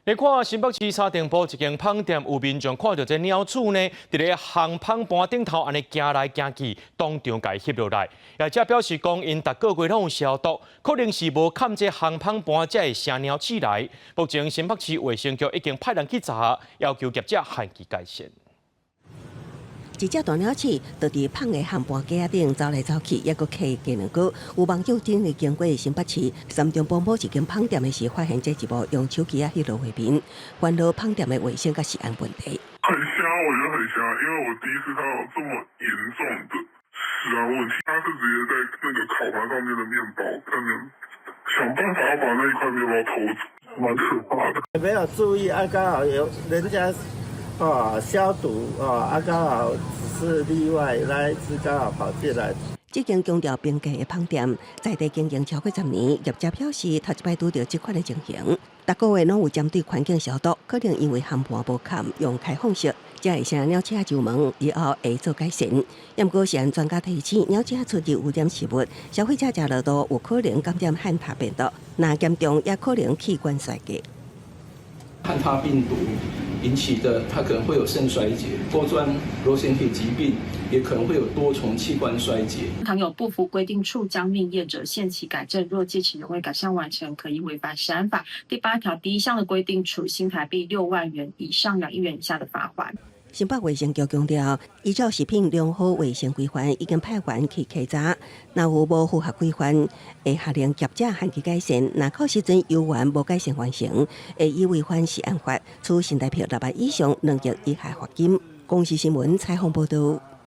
你看新北市沙丁堡一间芳店，有民众看到这鸟鼠呢，伫咧烘芳盘顶头安尼行来行去，当场甲伊翕落来。也则表示讲，因逐个月拢有消毒，可能是无冚这烘芳盘才会生鸟起来。目前新北市卫生局已经派人去查，要求业者限期改善。一只大鸟鼠就伫芳的烘盘架顶走来走去，抑阁揢鸡卵糕。有网友今日经过新北市三中帮某一间芳店的时，发现这一幕用手机翕落画面，关于芳店的卫生甲食安问题。很瞎，我觉得很瞎，因为我第一次看到这么严重的食安问题。它是直接在那个烤盘上面的面包，可能想办法要把那一块面包偷走，蛮可怕的。没有注意，刚好有人家。消毒刚好只是例外，那一只刚好跑进来。这间强调边界的芳店，在地经营超过10年，业者表示，头一摆拄到这款的情形，逐个月拢有针对环境消毒，可能因为烘盘无冚，用开放式，才会使鸟鼠上门，以后会做改善。不过，是按专家提醒，鸟鼠出入污染食物，消费者食落多有可能感染汉他病毒，那严重也可能器官衰竭。汉他病毒引起的，它可能会有肾衰竭、多专螺旋体疾病，也可能会有多重器官衰竭。倘有不符规定处将命业者，限期改正，若届期仍未改善完成，可以违反食安法第8条第1项的规定，处新台币6万元以上2亿元以下的罚款。新北卫生局强调，依照食品良好卫生规范，已经派员去稽查，若有无符合规范，会下令业者限期改善。若到时阵有缘无改善完成，会以违反食安法，处新台币6万以上2亿以下罚金。公视新闻采访报道。